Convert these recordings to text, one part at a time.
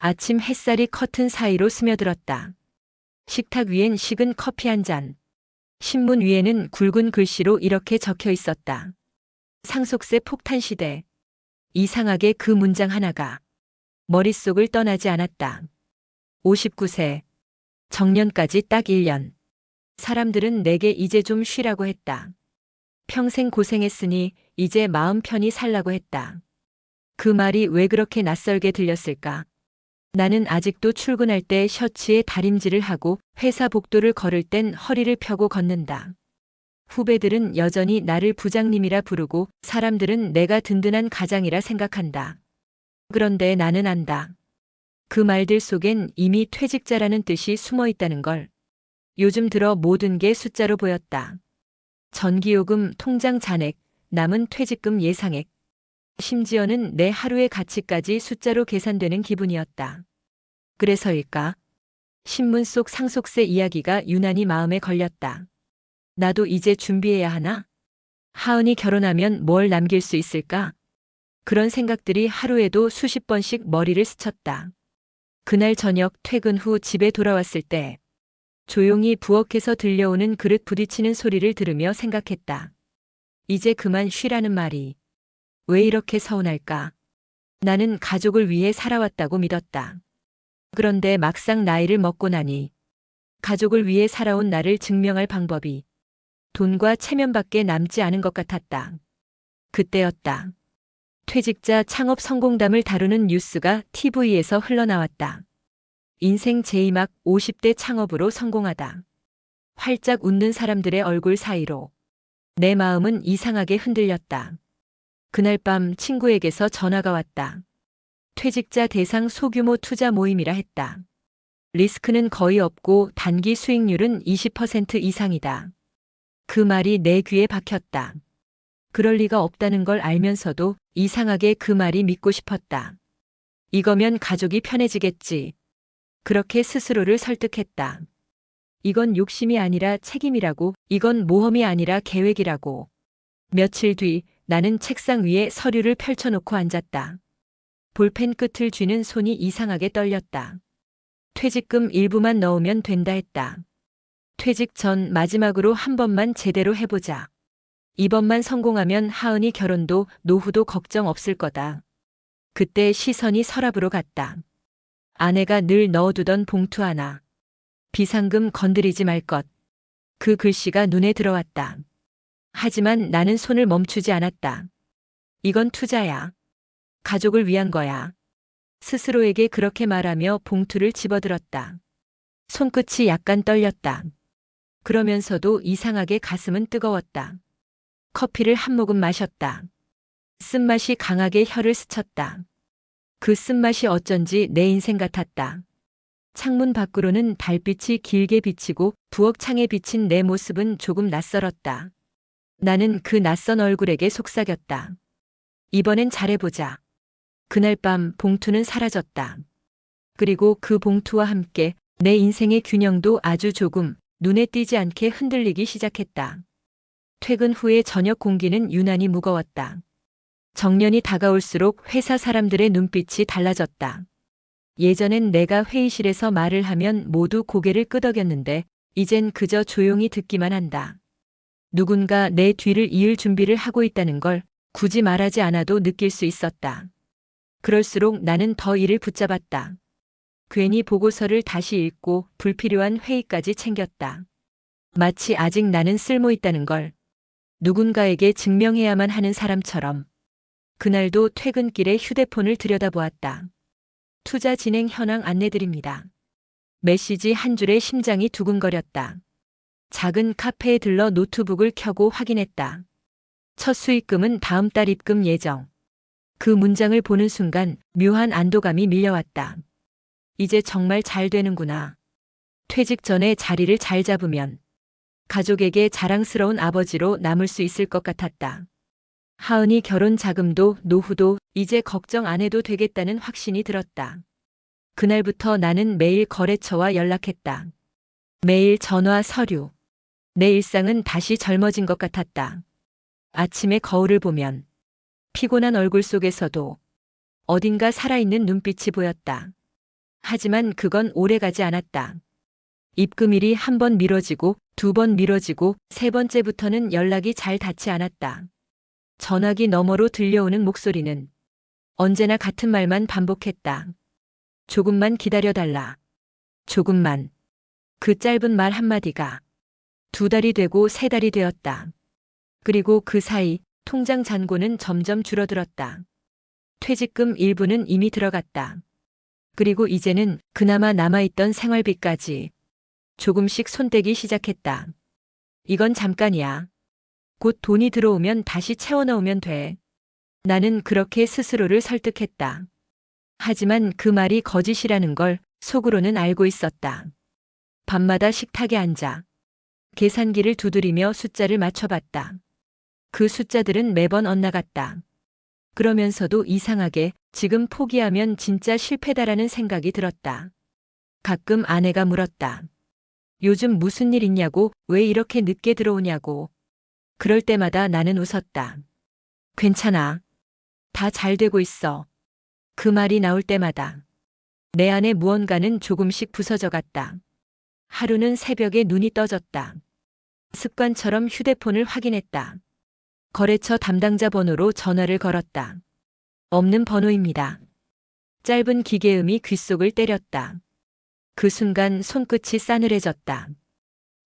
아침 햇살이 커튼 사이로 스며들었다. 식탁 위엔 식은 커피 한 잔. 신문 위에는 굵은 글씨로 이렇게 적혀 있었다. 상속세 폭탄 시대. 이상하게 그 문장 하나가 머릿속을 떠나지 않았다. 59세. 정년까지 딱 1년. 사람들은 내게 이제 좀 쉬라고 했다. 평생 고생했으니 이제 마음 편히 살라고 했다. 그 말이 왜 그렇게 낯설게 들렸을까? 나는 아직도 출근할 때 셔츠에 다림질을 하고 회사 복도를 걸을 땐 허리를 펴고 걷는다. 후배들은 여전히 나를 부장님이라 부르고 사람들은 내가 든든한 가장이라 생각한다. 그런데 나는 안다. 그 말들 속엔 이미 퇴직자라는 뜻이 숨어 있다는 걸. 요즘 들어 모든 게 숫자로 보였다. 전기요금, 통장 잔액, 남은 퇴직금 예상액. 심지어는 내 하루의 가치까지 숫자로 계산되는 기분이었다. 그래서일까? 신문 속 상속세 이야기가 유난히 마음에 걸렸다. 나도 이제 준비해야 하나? 하은이 결혼하면 뭘 남길 수 있을까? 그런 생각들이 하루에도 수십 번씩 머리를 스쳤다. 그날 저녁 퇴근 후 집에 돌아왔을 때 조용히 부엌에서 들려오는 그릇 부딪히는 소리를 들으며 생각했다. 이제 그만 쉬라는 말이 왜 이렇게 서운할까? 나는 가족을 위해 살아왔다고 믿었다. 그런데 막상 나이를 먹고 나니 가족을 위해 살아온 나를 증명할 방법이 돈과 체면밖에 남지 않은 것 같았다. 그때였다. 퇴직자 창업 성공담을 다루는 뉴스가 TV에서 흘러나왔다. 인생 제2막 50대 창업으로 성공하다. 활짝 웃는 사람들의 얼굴 사이로 내 마음은 이상하게 흔들렸다. 그날 밤 친구에게서 전화가 왔다. 퇴직자 대상 소규모 투자 모임이라 했다. 리스크는 거의 없고 단기 수익률은 20% 이상이다. 그 말이 내 귀에 박혔다. 그럴 리가 없다는 걸 알면서도 이상하게 그 말이 믿고 싶었다. 이거면 가족이 편해지겠지. 그렇게 스스로를 설득했다. 이건 욕심이 아니라 책임이라고, 이건 모험이 아니라 계획이라고. 며칠 뒤 나는 책상 위에 서류를 펼쳐놓고 앉았다. 볼펜 끝을 쥐는 손이 이상하게 떨렸다. 퇴직금 일부만 넣으면 된다 했다. 퇴직 전 마지막으로 한 번만 제대로 해보자. 이번만 성공하면 하은이 결혼도 노후도 걱정 없을 거다. 그때 시선이 서랍으로 갔다. 아내가 늘 넣어두던 봉투 하나. 비상금 건드리지 말 것. 그 글씨가 눈에 들어왔다. 하지만 나는 손을 멈추지 않았다. 이건 투자야. 가족을 위한 거야. 스스로에게 그렇게 말하며 봉투를 집어들었다. 손끝이 약간 떨렸다. 그러면서도 이상하게 가슴은 뜨거웠다. 커피를 한 모금 마셨다. 쓴맛이 강하게 혀를 스쳤다. 그 쓴맛이 어쩐지 내 인생 같았다. 창문 밖으로는 달빛이 길게 비치고 부엌 창에 비친 내 모습은 조금 낯설었다. 나는 그 낯선 얼굴에게 속삭였다. 이번엔 잘해보자. 그날 밤 봉투는 사라졌다. 그리고 그 봉투와 함께 내 인생의 균형도 아주 조금 눈에 띄지 않게 흔들리기 시작했다. 퇴근 후의 저녁 공기는 유난히 무거웠다. 정년이 다가올수록 회사 사람들의 눈빛이 달라졌다. 예전엔 내가 회의실에서 말을 하면 모두 고개를 끄덕였는데 이젠 그저 조용히 듣기만 한다. 누군가 내 뒤를 이을 준비를 하고 있다는 걸 굳이 말하지 않아도 느낄 수 있었다. 그럴수록 나는 더 이를 붙잡았다. 괜히 보고서를 다시 읽고 불필요한 회의까지 챙겼다. 마치 아직 나는 쓸모 있다는 걸 누군가에게 증명해야만 하는 사람처럼. 그날도 퇴근길에 휴대폰을 들여다보았다. 투자 진행 현황 안내드립니다. 메시지 한 줄에 심장이 두근거렸다. 작은 카페에 들러 노트북을 켜고 확인했다. 첫 수익금은 다음 달 입금 예정. 그 문장을 보는 순간 묘한 안도감이 밀려왔다. 이제 정말 잘 되는구나. 퇴직 전에 자리를 잘 잡으면 가족에게 자랑스러운 아버지로 남을 수 있을 것 같았다. 하은이 결혼 자금도 노후도 이제 걱정 안 해도 되겠다는 확신이 들었다. 그날부터 나는 매일 거래처와 연락했다. 매일 전화 서류. 내 일상은 다시 젊어진 것 같았다. 아침에 거울을 보면 피곤한 얼굴 속에서도 어딘가 살아있는 눈빛이 보였다. 하지만 그건 오래가지 않았다. 입금일이 한 번 미뤄지고 두 번 미뤄지고 세 번째부터는 연락이 잘 닿지 않았다. 전화기 너머로 들려오는 목소리는 언제나 같은 말만 반복했다. 조금만 기다려달라. 조금만. 그 짧은 말 한마디가 두 달이 되고 세 달이 되었다. 그리고 그 사이 통장 잔고는 점점 줄어들었다. 퇴직금 일부는 이미 들어갔다. 그리고 이제는 그나마 남아있던 생활비까지 조금씩 손대기 시작했다. 이건 잠깐이야. 곧 돈이 들어오면 다시 채워 넣으면 돼. 나는 그렇게 스스로를 설득했다. 하지만 그 말이 거짓이라는 걸 속으로는 알고 있었다. 밤마다 식탁에 앉아 계산기를 두드리며 숫자를 맞춰봤다. 그 숫자들은 매번 엇나갔다. 그러면서도 이상하게 지금 포기하면 진짜 실패다라는 생각이 들었다. 가끔 아내가 물었다. 요즘 무슨 일 있냐고, 왜 이렇게 늦게 들어오냐고. 그럴 때마다 나는 웃었다. 괜찮아. 다 잘 되고 있어. 그 말이 나올 때마다 내 안에 무언가는 조금씩 부서져 갔다. 하루는 새벽에 눈이 떠졌다. 습관처럼 휴대폰을 확인했다. 거래처 담당자 번호로 전화를 걸었다. 없는 번호입니다. 짧은 기계음이 귓속을 때렸다. 그 순간 손끝이 싸늘해졌다.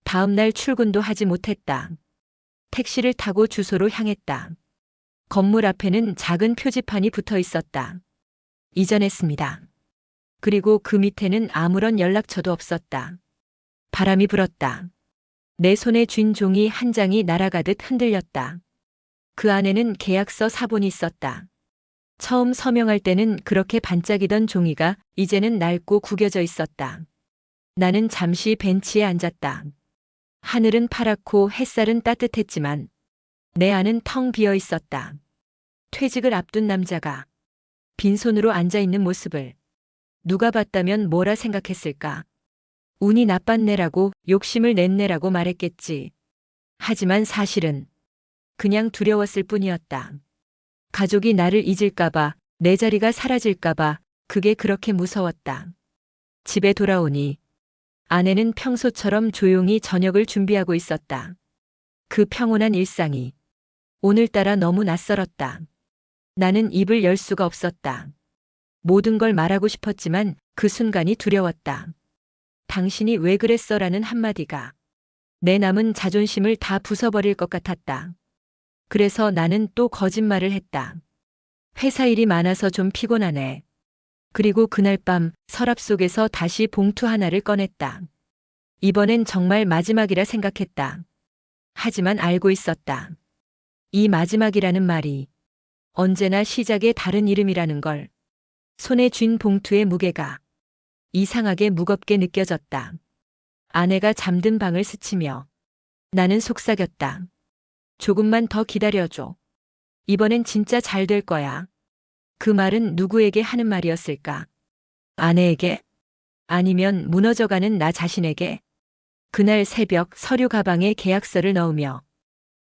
다음 날 출근도 하지 못했다. 택시를 타고 주소로 향했다. 건물 앞에는 작은 표지판이 붙어 있었다. 이전했습니다. 그리고 그 밑에는 아무런 연락처도 없었다. 바람이 불었다. 내 손에 쥔 종이 한 장이 날아가듯 흔들렸다. 그 안에는 계약서 사본이 있었다. 처음 서명할 때는 그렇게 반짝이던 종이가 이제는 낡고 구겨져 있었다. 나는 잠시 벤치에 앉았다. 하늘은 파랗고 햇살은 따뜻했지만 내 안은 텅 비어 있었다. 퇴직을 앞둔 남자가 빈손으로 앉아있는 모습을 누가 봤다면 뭐라 생각했을까? 운이 나빴네라고, 욕심을 냈네라고 말했겠지. 하지만 사실은 그냥 두려웠을 뿐이었다. 가족이 나를 잊을까봐, 내 자리가 사라질까봐 그게 그렇게 무서웠다. 집에 돌아오니 아내는 평소처럼 조용히 저녁을 준비하고 있었다. 그 평온한 일상이 오늘따라 너무 낯설었다. 나는 입을 열 수가 없었다. 모든 걸 말하고 싶었지만 그 순간이 두려웠다. 당신이 왜 그랬어라는 한마디가 내 남은 자존심을 다 부숴버릴 것 같았다. 그래서 나는 또 거짓말을 했다. 회사 일이 많아서 좀 피곤하네. 그리고 그날 밤 서랍 속에서 다시 봉투 하나를 꺼냈다. 이번엔 정말 마지막이라 생각했다. 하지만 알고 있었다. 이 마지막이라는 말이 언제나 시작의 다른 이름이라는 걸. 손에 쥔 봉투의 무게가 이상하게 무겁게 느껴졌다. 아내가 잠든 방을 스치며 나는 속삭였다. 조금만 더 기다려줘. 이번엔 진짜 잘 될 거야. 그 말은 누구에게 하는 말이었을까? 아내에게? 아니면 무너져가는 나 자신에게? 그날 새벽 서류 가방에 계약서를 넣으며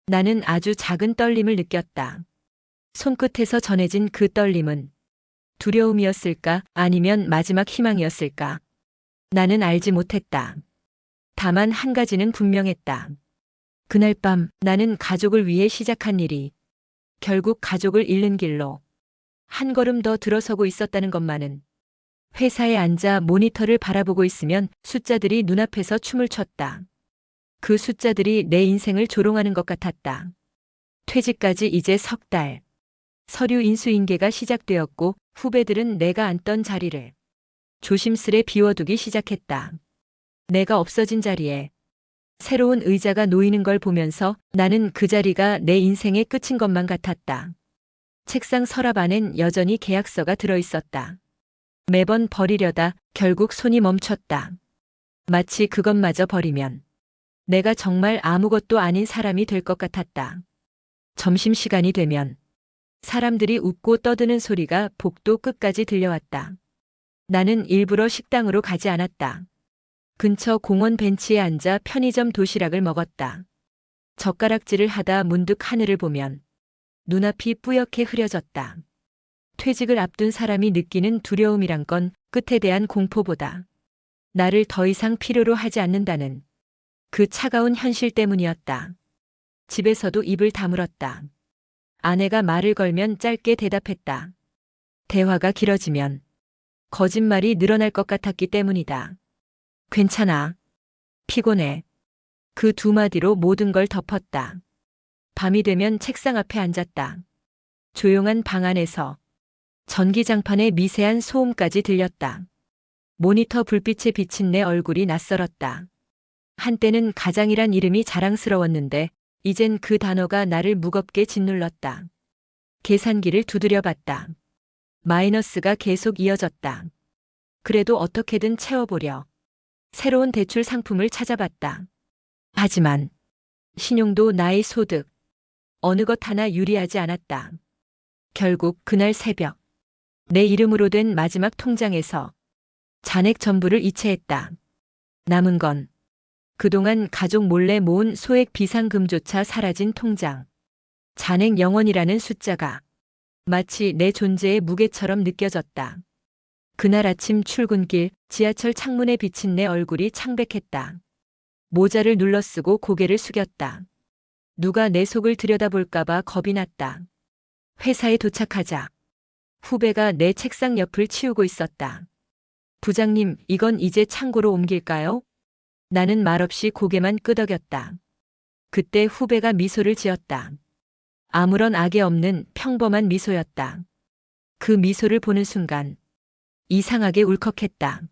나는 아주 작은 떨림을 느꼈다. 손끝에서 전해진 그 떨림은 두려움이었을까? 아니면 마지막 희망이었을까? 나는 알지 못했다. 다만 한 가지는 분명했다. 그날 밤 나는 가족을 위해 시작한 일이 결국 가족을 잃는 길로 한 걸음 더 들어서고 있었다는 것만은. 회사에 앉아 모니터를 바라보고 있으면 숫자들이 눈앞에서 춤을 췄다. 그 숫자들이 내 인생을 조롱하는 것 같았다. 퇴직까지 이제 석 달. 서류 인수인계가 시작되었고 후배들은 내가 앉던 자리를 조심스레 비워두기 시작했다. 내가 없어진 자리에 새로운 의자가 놓이는 걸 보면서 나는 그 자리가 내 인생의 끝인 것만 같았다. 책상 서랍 안엔 여전히 계약서가 들어있었다. 매번 버리려다 결국 손이 멈췄다. 마치 그것마저 버리면 내가 정말 아무것도 아닌 사람이 될 것 같았다. 점심시간이 되면 사람들이 웃고 떠드는 소리가 복도 끝까지 들려왔다. 나는 일부러 식당으로 가지 않았다. 근처 공원 벤치에 앉아 편의점 도시락을 먹었다. 젓가락질을 하다 문득 하늘을 보면 눈앞이 뿌옇게 흐려졌다. 퇴직을 앞둔 사람이 느끼는 두려움이란 건 끝에 대한 공포보다 나를 더 이상 필요로 하지 않는다는 그 차가운 현실 때문이었다. 집에서도 입을 다물었다. 아내가 말을 걸면 짧게 대답했다. 대화가 길어지면 거짓말이 늘어날 것 같았기 때문이다. 괜찮아. 피곤해. 그 두 마디로 모든 걸 덮었다. 밤이 되면 책상 앞에 앉았다. 조용한 방 안에서 전기장판의 미세한 소음까지 들렸다. 모니터 불빛에 비친 내 얼굴이 낯설었다. 한때는 가장이란 이름이 자랑스러웠는데 이젠 그 단어가 나를 무겁게 짓눌렀다. 계산기를 두드려 봤다. 마이너스가 계속 이어졌다. 그래도 어떻게든 채워보려 새로운 대출 상품을 찾아봤다. 하지만 신용도 나의 소득, 어느 것 하나 유리하지 않았다. 결국 그날 새벽, 내 이름으로 된 마지막 통장에서 잔액 전부를 이체했다. 남은 건 그동안 가족 몰래 모은 소액 비상금조차 사라진 통장. 잔액 0원이라는 숫자가 마치 내 존재의 무게처럼 느껴졌다. 그날 아침 출근길 지하철 창문에 비친 내 얼굴이 창백했다. 모자를 눌러쓰고 고개를 숙였다. 누가 내 속을 들여다볼까봐 겁이 났다. 회사에 도착하자 후배가 내 책상 옆을 치우고 있었다. 부장님, 이건 이제 창고로 옮길까요? 나는 말없이 고개만 끄덕였다. 그때 후배가 미소를 지었다. 아무런 악의 없는 평범한 미소였다. 그 미소를 보는 순간 이상하게 울컥했다.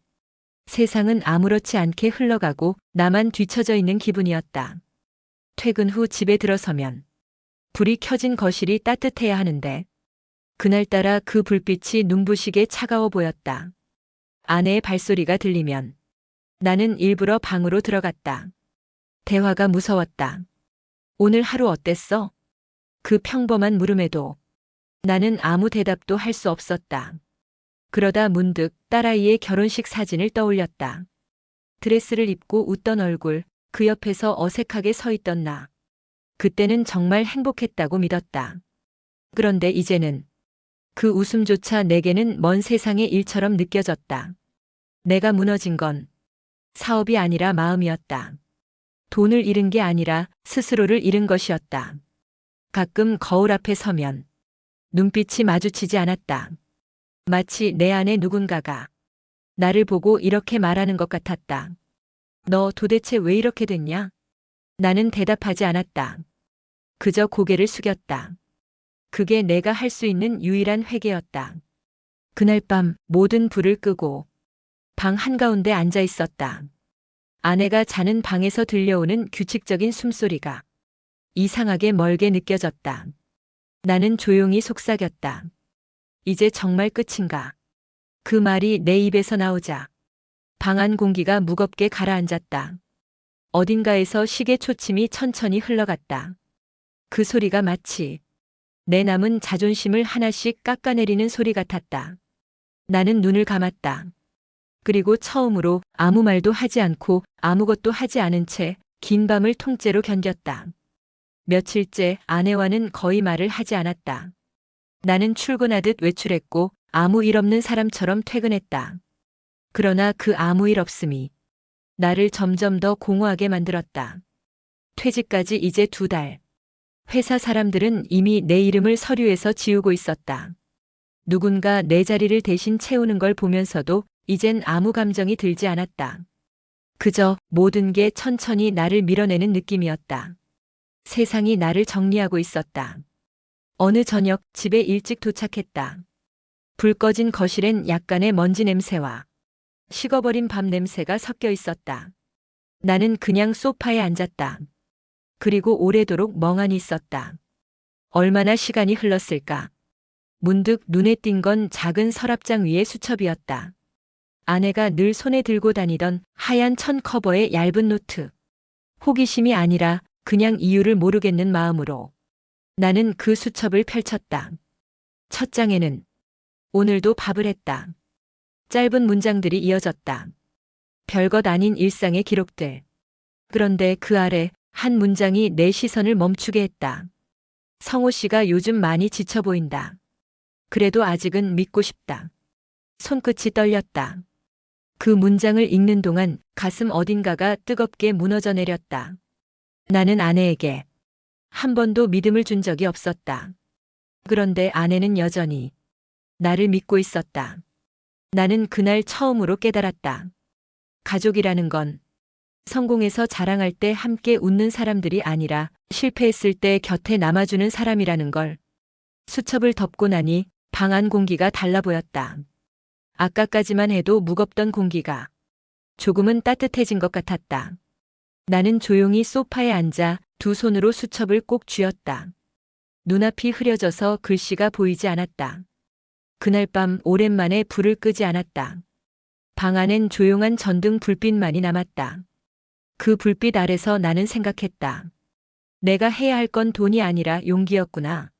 세상은 아무렇지 않게 흘러가고 나만 뒤처져 있는 기분이었다. 퇴근 후 집에 들어서면 불이 켜진 거실이 따뜻해야 하는데 그날따라 그 불빛이 눈부시게 차가워 보였다. 아내의 발소리가 들리면 나는 일부러 방으로 들어갔다. 대화가 무서웠다. 오늘 하루 어땠어? 그 평범한 물음에도 나는 아무 대답도 할 수 없었다. 그러다 문득 딸아이의 결혼식 사진을 떠올렸다. 드레스를 입고 웃던 얼굴, 그 옆에서 어색하게 서 있던 나. 그때는 정말 행복했다고 믿었다. 그런데 이제는 그 웃음조차 내게는 먼 세상의 일처럼 느껴졌다. 내가 무너진 건 사업이 아니라 마음이었다. 돈을 잃은 게 아니라 스스로를 잃은 것이었다. 가끔 거울 앞에 서면 눈빛이 마주치지 않았다. 마치 내 안에 누군가가 나를 보고 이렇게 말하는 것 같았다. 너 도대체 왜 이렇게 됐냐? 나는 대답하지 않았다. 그저 고개를 숙였다. 그게 내가 할 수 있는 유일한 회개였다. 그날 밤 모든 불을 끄고 방 한가운데 앉아 있었다. 아내가 자는 방에서 들려오는 규칙적인 숨소리가 이상하게 멀게 느껴졌다. 나는 조용히 속삭였다. 이제 정말 끝인가? 그 말이 내 입에서 나오자 방 안 공기가 무겁게 가라앉았다. 어딘가에서 시계 초침이 천천히 흘러갔다. 그 소리가 마치 내 남은 자존심을 하나씩 깎아내리는 소리 같았다. 나는 눈을 감았다. 그리고 처음으로 아무 말도 하지 않고 아무것도 하지 않은 채 긴 밤을 통째로 견뎠다. 며칠째 아내와는 거의 말을 하지 않았다. 나는 출근하듯 외출했고 아무 일 없는 사람처럼 퇴근했다. 그러나 그 아무 일 없음이 나를 점점 더 공허하게 만들었다. 퇴직까지 이제 2달. 회사 사람들은 이미 내 이름을 서류에서 지우고 있었다. 누군가 내 자리를 대신 채우는 걸 보면서도 이젠 아무 감정이 들지 않았다. 그저 모든 게 천천히 나를 밀어내는 느낌이었다. 세상이 나를 정리하고 있었다. 어느 저녁 집에 일찍 도착했다. 불 꺼진 거실엔 약간의 먼지 냄새와 식어버린 밥 냄새가 섞여 있었다. 나는 그냥 소파에 앉았다. 그리고 오래도록 멍하니 있었다. 얼마나 시간이 흘렀을까? 문득 눈에 띈 건 작은 서랍장 위의 수첩이었다. 아내가 늘 손에 들고 다니던 하얀 천 커버의 얇은 노트. 호기심이 아니라 그냥 이유를 모르겠는 마음으로 나는 그 수첩을 펼쳤다. 첫 장에는 오늘도 밥을 했다. 짧은 문장들이 이어졌다. 별것 아닌 일상의 기록들. 그런데 그 아래 한 문장이 내 시선을 멈추게 했다. 성호 씨가 요즘 많이 지쳐 보인다. 그래도 아직은 믿고 싶다. 손끝이 떨렸다. 그 문장을 읽는 동안 가슴 어딘가가 뜨겁게 무너져 내렸다. 나는 아내에게 한 번도 믿음을 준 적이 없었다. 그런데 아내는 여전히 나를 믿고 있었다. 나는 그날 처음으로 깨달았다. 가족이라는 건 성공해서 자랑할 때 함께 웃는 사람들이 아니라 실패했을 때 곁에 남아주는 사람이라는 걸. 수첩을 덮고 나니 방 안 공기가 달라 보였다. 아까까지만 해도 무겁던 공기가 조금은 따뜻해진 것 같았다. 나는 조용히 소파에 앉아 두 손으로 수첩을 꼭 쥐었다. 눈앞이 흐려져서 글씨가 보이지 않았다. 그날 밤 오랜만에 불을 끄지 않았다. 방 안엔 조용한 전등 불빛만이 남았다. 그 불빛 아래서 나는 생각했다. 내가 해야 할 건 돈이 아니라 용기였구나.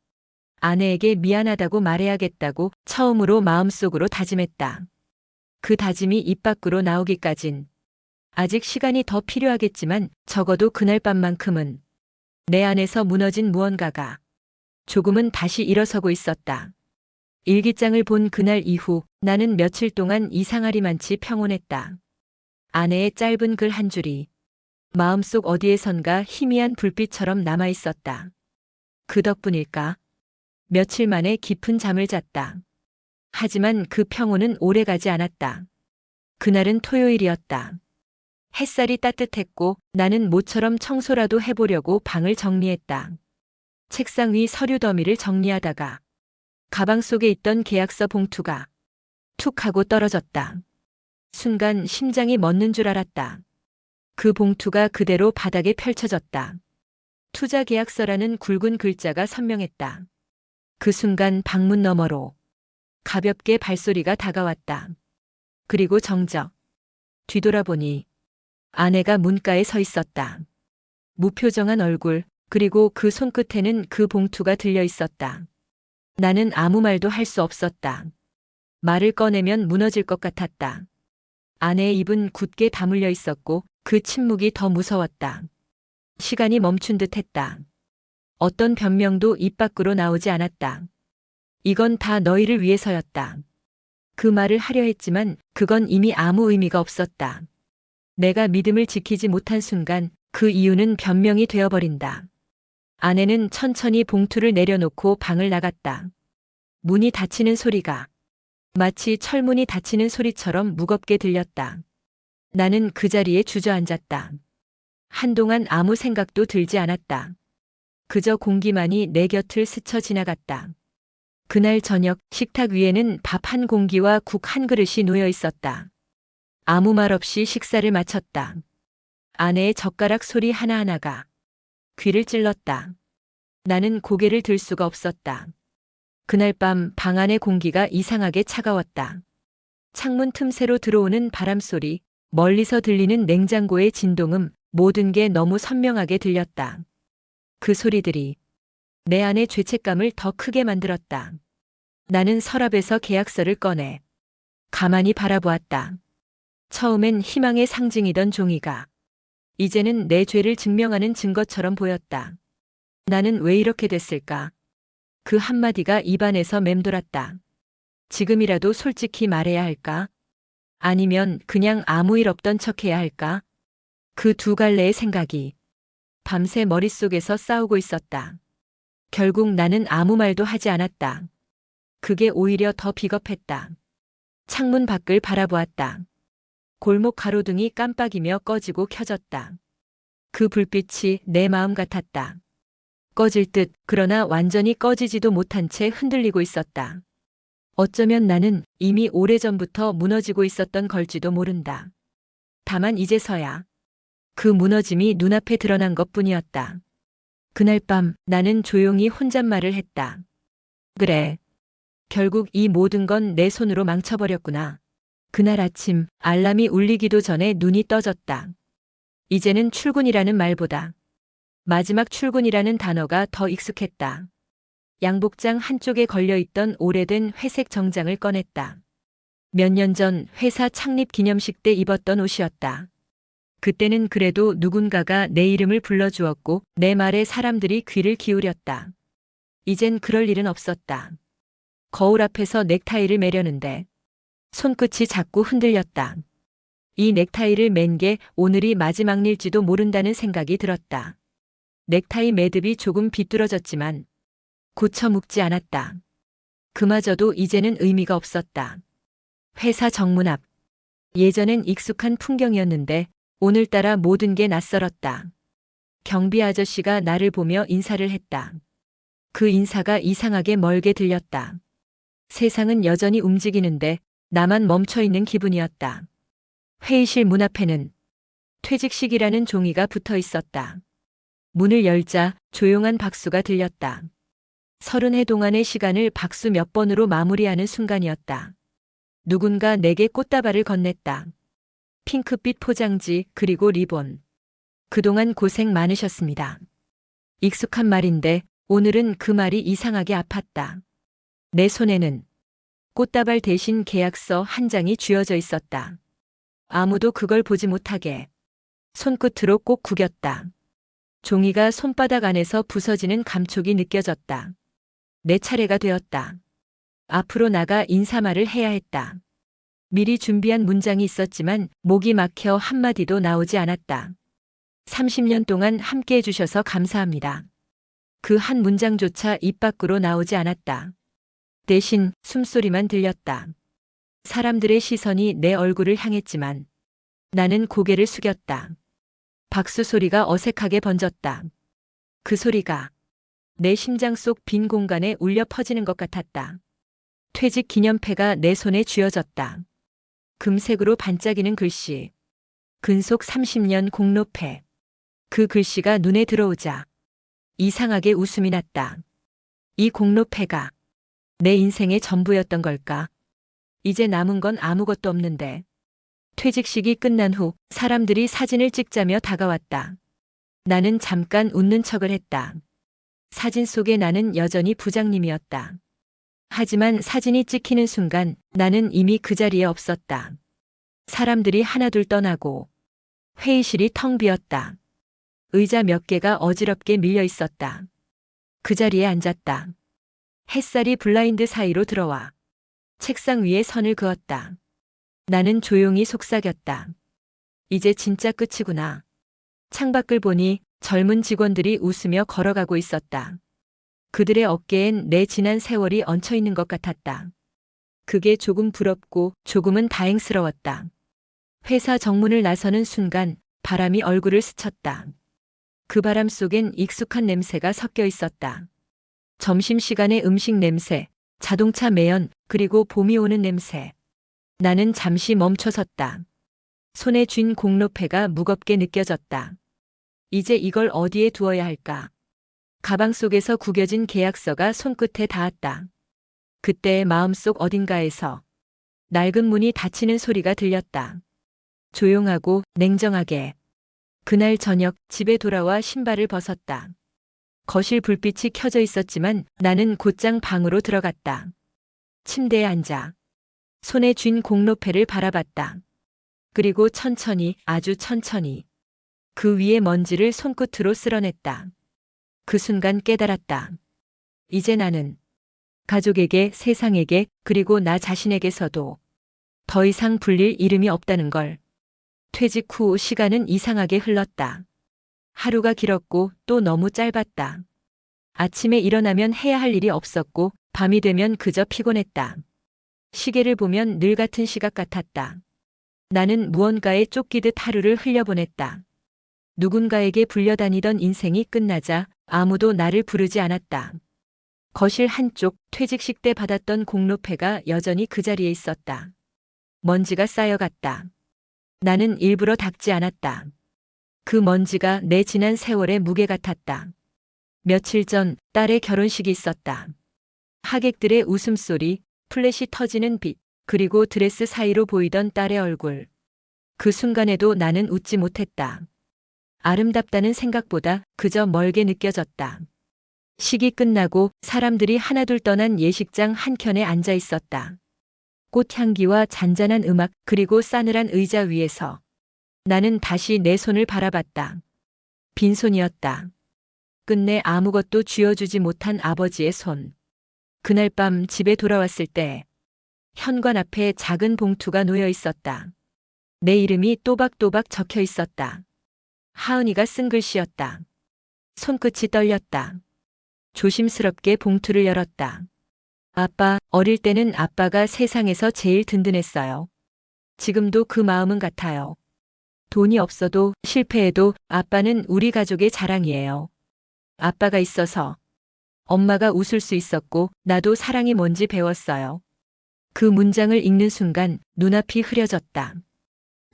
아내에게 미안하다고 말해야겠다고 처음으로 마음속으로 다짐했다. 그 다짐이 입 밖으로 나오기까진 아직 시간이 더 필요하겠지만 적어도 그날 밤만큼은 내 안에서 무너진 무언가가 조금은 다시 일어서고 있었다. 일기장을 본 그날 이후 나는 며칠 동안 이상하리만치 평온했다. 아내의 짧은 글 한 줄이 마음속 어디에선가 희미한 불빛처럼 남아 있었다. 그 덕분일까? 며칠 만에 깊은 잠을 잤다. 하지만 그 평온은 오래가지 않았다. 그날은 토요일이었다. 햇살이 따뜻했고 나는 모처럼 청소라도 해보려고 방을 정리했다. 책상 위 서류 더미를 정리하다가 가방 속에 있던 계약서 봉투가 툭 하고 떨어졌다. 순간 심장이 멎는 줄 알았다. 그 봉투가 그대로 바닥에 펼쳐졌다. 투자 계약서라는 굵은 글자가 선명했다. 그 순간 방문 너머로 가볍게 발소리가 다가왔다. 그리고 정적. 뒤돌아보니 아내가 문가에 서 있었다. 무표정한 얼굴, 그리고 그 손끝에는 그 봉투가 들려 있었다. 나는 아무 말도 할 수 없었다. 말을 꺼내면 무너질 것 같았다. 아내의 입은 굳게 다물려 있었고 그 침묵이 더 무서웠다. 시간이 멈춘 듯 했다. 어떤 변명도 입 밖으로 나오지 않았다. 이건 다 너희를 위해서였다. 그 말을 하려 했지만 그건 이미 아무 의미가 없었다. 내가 믿음을 지키지 못한 순간 그 이유는 변명이 되어버린다. 아내는 천천히 봉투를 내려놓고 방을 나갔다. 문이 닫히는 소리가 마치 철문이 닫히는 소리처럼 무겁게 들렸다. 나는 그 자리에 주저앉았다. 한동안 아무 생각도 들지 않았다. 그저 공기만이 내 곁을 스쳐 지나갔다. 그날 저녁 식탁 위에는 밥 한 공기와 국 한 그릇이 놓여 있었다. 아무 말 없이 식사를 마쳤다. 아내의 젓가락 소리 하나하나가 귀를 찔렀다. 나는 고개를 들 수가 없었다. 그날 밤 방 안의 공기가 이상하게 차가웠다. 창문 틈새로 들어오는 바람 소리, 멀리서 들리는 냉장고의 진동음, 모든 게 너무 선명하게 들렸다. 그 소리들이 내 안의 죄책감을 더 크게 만들었다. 나는 서랍에서 계약서를 꺼내 가만히 바라보았다. 처음엔 희망의 상징이던 종이가 이제는 내 죄를 증명하는 증거처럼 보였다. 나는 왜 이렇게 됐을까? 그 한마디가 입안에서 맴돌았다. 지금이라도 솔직히 말해야 할까? 아니면 그냥 아무 일 없던 척해야 할까? 그 두 갈래의 생각이 밤새 머릿속에서 싸우고 있었다. 결국 나는 아무 말도 하지 않았다. 그게 오히려 더 비겁했다. 창문 밖을 바라보았다. 골목 가로등이 깜빡이며 꺼지고 켜졌다. 그 불빛이 내 마음 같았다. 꺼질 듯, 그러나 완전히 꺼지지도 못한 채 흔들리고 있었다. 어쩌면 나는 이미 오래전부터 무너지고 있었던 걸지도 모른다. 다만 이제서야 그 무너짐이 눈앞에 드러난 것뿐이었다. 그날 밤 나는 조용히 혼잣말을 했다. 그래. 결국 이 모든 건 내 손으로 망쳐버렸구나. 그날 아침 알람이 울리기도 전에 눈이 떠졌다. 이제는 출근이라는 말보다 마지막 출근이라는 단어가 더 익숙했다. 양복장 한쪽에 걸려있던 오래된 회색 정장을 꺼냈다. 몇 년 전 회사 창립 기념식 때 입었던 옷이었다. 그때는 그래도 누군가가 내 이름을 불러주었고 내 말에 사람들이 귀를 기울였다. 이젠 그럴 일은 없었다. 거울 앞에서 넥타이를 매려는데 손끝이 자꾸 흔들렸다. 이 넥타이를 맨 게 오늘이 마지막 일지도 모른다는 생각이 들었다. 넥타이 매듭이 조금 비뚤어졌지만 고쳐 묶지 않았다. 그마저도 이제는 의미가 없었다. 회사 정문 앞. 예전엔 익숙한 풍경이었는데 오늘따라 모든 게 낯설었다. 경비 아저씨가 나를 보며 인사를 했다. 그 인사가 이상하게 멀게 들렸다. 세상은 여전히 움직이는데 나만 멈춰 있는 기분이었다. 회의실 문 앞에는 퇴직식이라는 종이가 붙어 있었다. 문을 열자 조용한 박수가 들렸다. 30해 동안의 시간을 박수 몇 번으로 마무리하는 순간이었다. 누군가 내게 꽃다발을 건넸다. 핑크빛 포장지 그리고 리본. 그동안 고생 많으셨습니다. 익숙한 말인데 오늘은 그 말이 이상하게 아팠다. 내 손에는 꽃다발 대신 계약서 한 장이 쥐어져 있었다. 아무도 그걸 보지 못하게 손끝으로 꼭 구겼다. 종이가 손바닥 안에서 부서지는 감촉이 느껴졌다. 내 차례가 되었다. 앞으로 나가 인사말을 해야 했다. 미리 준비한 문장이 있었지만 목이 막혀 한마디도 나오지 않았다. 30년 동안 함께 해주셔서 감사합니다. 그 한 문장조차 입 밖으로 나오지 않았다. 대신 숨소리만 들렸다. 사람들의 시선이 내 얼굴을 향했지만 나는 고개를 숙였다. 박수 소리가 어색하게 번졌다. 그 소리가 내 심장 속 빈 공간에 울려 퍼지는 것 같았다. 퇴직 기념패가 내 손에 쥐어졌다. 금색으로 반짝이는 글씨. 근속 30년 공로패. 그 글씨가 눈에 들어오자 이상하게 웃음이 났다. 이 공로패가 내 인생의 전부였던 걸까? 이제 남은 건 아무것도 없는데. 퇴직식이 끝난 후 사람들이 사진을 찍자며 다가왔다. 나는 잠깐 웃는 척을 했다. 사진 속의 나는 여전히 부장님이었다. 하지만 사진이 찍히는 순간 나는 이미 그 자리에 없었다. 사람들이 하나둘 떠나고 회의실이 텅 비었다. 의자 몇 개가 어지럽게 밀려 있었다. 그 자리에 앉았다. 햇살이 블라인드 사이로 들어와 책상 위에 선을 그었다. 나는 조용히 속삭였다. 이제 진짜 끝이구나. 창밖을 보니 젊은 직원들이 웃으며 걸어가고 있었다. 그들의 어깨엔 내 지난 세월이 얹혀 있는 것 같았다. 그게 조금 부럽고 조금은 다행스러웠다. 회사 정문을 나서는 순간 바람이 얼굴을 스쳤다. 그 바람 속엔 익숙한 냄새가 섞여 있었다. 점심시간의 음식 냄새, 자동차 매연, 그리고 봄이 오는 냄새. 나는 잠시 멈춰섰다. 손에 쥔 공로패가 무겁게 느껴졌다. 이제 이걸 어디에 두어야 할까? 가방 속에서 구겨진 계약서가 손끝에 닿았다. 그때 마음속 어딘가에서 낡은 문이 닫히는 소리가 들렸다. 조용하고 냉정하게. 그날 저녁 집에 돌아와 신발을 벗었다. 거실 불빛이 켜져 있었지만 나는 곧장 방으로 들어갔다. 침대에 앉아 손에 쥔 공로패를 바라봤다. 그리고 천천히, 아주 천천히 그 위에 먼지를 손끝으로 쓸어냈다. 그 순간 깨달았다. 이제 나는 가족에게, 세상에게, 그리고 나 자신에게서도 더 이상 불릴 이름이 없다는 걸. 퇴직 후 시간은 이상하게 흘렀다. 하루가 길었고 또 너무 짧았다. 아침에 일어나면 해야 할 일이 없었고 밤이 되면 그저 피곤했다. 시계를 보면 늘 같은 시각 같았다. 나는 무언가에 쫓기듯 하루를 흘려보냈다. 누군가에게 불려다니던 인생이 끝나자 아무도 나를 부르지 않았다. 거실 한쪽 퇴직식 때 받았던 공로패가 여전히 그 자리에 있었다. 먼지가 쌓여갔다. 나는 일부러 닦지 않았다. 그 먼지가 내 지난 세월의 무게 같았다. 며칠 전 딸의 결혼식이 있었다. 하객들의 웃음소리, 플래시 터지는 빛, 그리고 드레스 사이로 보이던 딸의 얼굴. 그 순간에도 나는 웃지 못했다. 아름답다는 생각보다 그저 멀게 느껴졌다. 식이 끝나고 사람들이 하나둘 떠난 예식장 한켠에 앉아 있었다. 꽃향기와 잔잔한 음악 그리고 싸늘한 의자 위에서 나는 다시 내 손을 바라봤다. 빈손이었다. 끝내 아무것도 쥐어주지 못한 아버지의 손. 그날 밤 집에 돌아왔을 때 현관 앞에 작은 봉투가 놓여 있었다. 내 이름이 또박또박 적혀 있었다. 하은이가 쓴 글씨였다. 손끝이 떨렸다. 조심스럽게 봉투를 열었다. 아빠, 어릴 때는 아빠가 세상에서 제일 든든했어요. 지금도 그 마음은 같아요. 돈이 없어도 실패해도 아빠는 우리 가족의 자랑이에요. 아빠가 있어서 엄마가 웃을 수 있었고 나도 사랑이 뭔지 배웠어요. 그 문장을 읽는 순간 눈앞이 흐려졌다.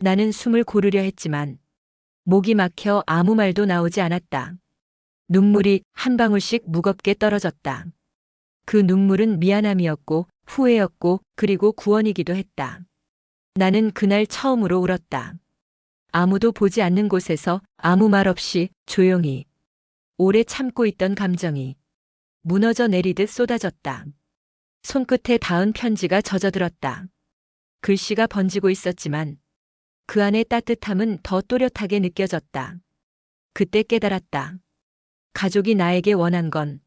나는 숨을 고르려 했지만 목이 막혀 아무 말도 나오지 않았다. 눈물이 한 방울씩 무겁게 떨어졌다. 그 눈물은 미안함이었고 후회였고 그리고 구원이기도 했다. 나는 그날 처음으로 울었다. 아무도 보지 않는 곳에서 아무 말 없이 조용히 오래 참고 있던 감정이 무너져 내리듯 쏟아졌다. 손끝에 닿은 편지가 젖어들었다. 글씨가 번지고 있었지만 그 안의 따뜻함은 더 또렷하게 느껴졌다. 그때 깨달았다. 가족이 나에게 원한 건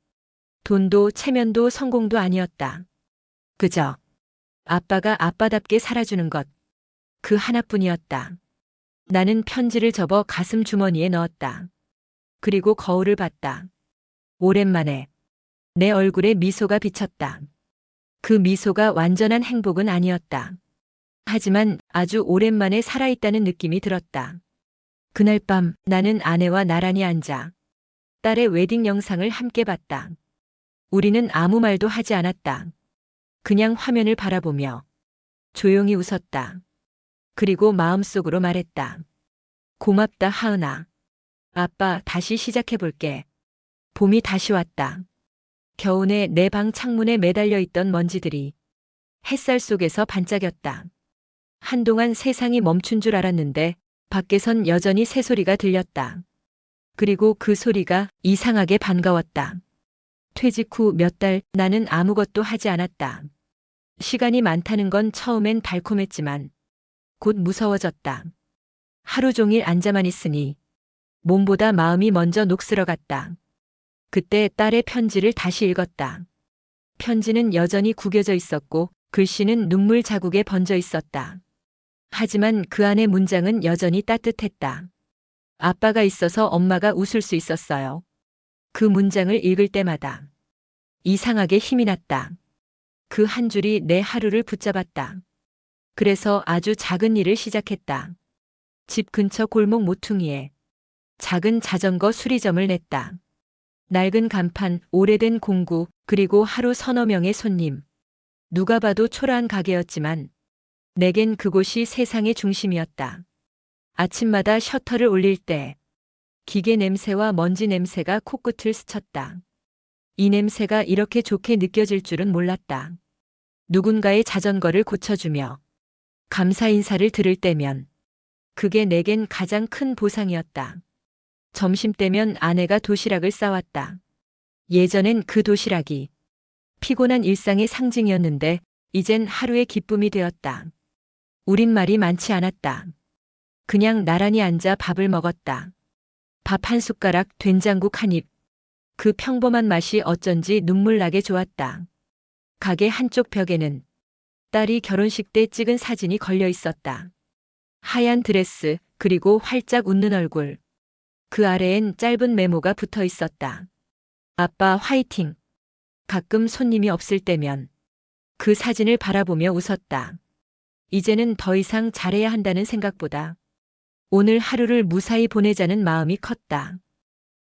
돈도 체면도 성공도 아니었다. 그저 아빠가 아빠답게 살아주는 것, 그 하나뿐이었다. 나는 편지를 접어 가슴 주머니에 넣었다. 그리고 거울을 봤다. 오랜만에 내 얼굴에 미소가 비쳤다. 그 미소가 완전한 행복은 아니었다. 하지만 아주 오랜만에 살아있다는 느낌이 들었다. 그날 밤 나는 아내와 나란히 앉아 딸의 웨딩 영상을 함께 봤다. 우리는 아무 말도 하지 않았다. 그냥 화면을 바라보며 조용히 웃었다. 그리고 마음속으로 말했다. 고맙다, 하은아. 아빠 다시 시작해볼게. 봄이 다시 왔다. 겨우내 내 방 창문에 매달려 있던 먼지들이 햇살 속에서 반짝였다. 한동안 세상이 멈춘 줄 알았는데 밖에선 여전히 새소리가 들렸다. 그리고 그 소리가 이상하게 반가웠다. 퇴직 후 몇 달 나는 아무것도 하지 않았다. 시간이 많다는 건 처음엔 달콤했지만 곧 무서워졌다. 하루 종일 앉아만 있으니 몸보다 마음이 먼저 녹슬어갔다. 그때 딸의 편지를 다시 읽었다. 편지는 여전히 구겨져 있었고 글씨는 눈물 자국에 번져 있었다. 하지만 그 안의 문장은 여전히 따뜻했다. 아빠가 있어서 엄마가 웃을 수 있었어요. 그 문장을 읽을 때마다 이상하게 힘이 났다. 그 한 줄이 내 하루를 붙잡았다. 그래서 아주 작은 일을 시작했다. 집 근처 골목 모퉁이에 작은 자전거 수리점을 냈다. 낡은 간판, 오래된 공구, 그리고 하루 서너 명의 손님. 누가 봐도 초라한 가게였지만 내겐 그곳이 세상의 중심이었다. 아침마다 셔터를 올릴 때 기계 냄새와 먼지 냄새가 코끝을 스쳤다. 이 냄새가 이렇게 좋게 느껴질 줄은 몰랐다. 누군가의 자전거를 고쳐주며 감사 인사를 들을 때면 그게 내겐 가장 큰 보상이었다. 점심때면 아내가 도시락을 싸왔다. 예전엔 그 도시락이 피곤한 일상의 상징이었는데 이젠 하루의 기쁨이 되었다. 우린 말이 많지 않았다. 그냥 나란히 앉아 밥을 먹었다. 밥 한 숟가락, 된장국 한 입. 그 평범한 맛이 어쩐지 눈물 나게 좋았다. 가게 한쪽 벽에는 딸이 결혼식 때 찍은 사진이 걸려 있었다. 하얀 드레스, 그리고 활짝 웃는 얼굴. 그 아래엔 짧은 메모가 붙어 있었다. 아빠 화이팅. 가끔 손님이 없을 때면 그 사진을 바라보며 웃었다. 이제는 더 이상 잘해야 한다는 생각보다 오늘 하루를 무사히 보내자는 마음이 컸다.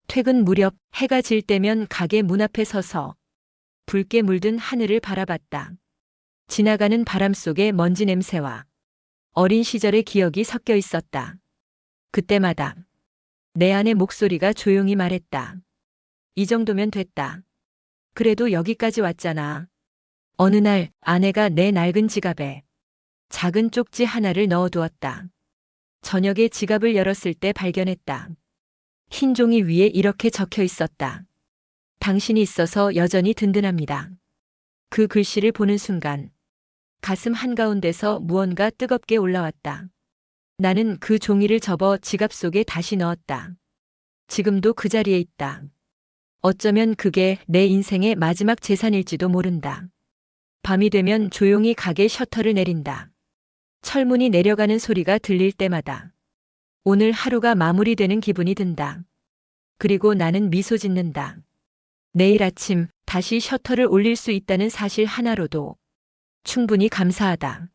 퇴근 무렵 해가 질 때면 가게 문 앞에 서서 붉게 물든 하늘을 바라봤다. 지나가는 바람 속에 먼지 냄새와 어린 시절의 기억이 섞여 있었다. 그때마다 내 안의 목소리가 조용히 말했다. 이 정도면 됐다. 그래도 여기까지 왔잖아. 어느 날 아내가 내 낡은 지갑에 작은 쪽지 하나를 넣어두었다. 저녁에 지갑을 열었을 때 발견했다. 흰 종이 위에 이렇게 적혀 있었다. 당신이 있어서 여전히 든든합니다. 그 글씨를 보는 순간 가슴 한가운데서 무언가 뜨겁게 올라왔다. 나는 그 종이를 접어 지갑 속에 다시 넣었다. 지금도 그 자리에 있다. 어쩌면 그게 내 인생의 마지막 재산일지도 모른다. 밤이 되면 조용히 가게 셔터를 내린다. 철문이 내려가는 소리가 들릴 때마다 오늘 하루가 마무리되는 기분이 든다. 그리고 나는 미소 짓는다. 내일 아침 다시 셔터를 올릴 수 있다는 사실 하나로도 충분히 감사하다.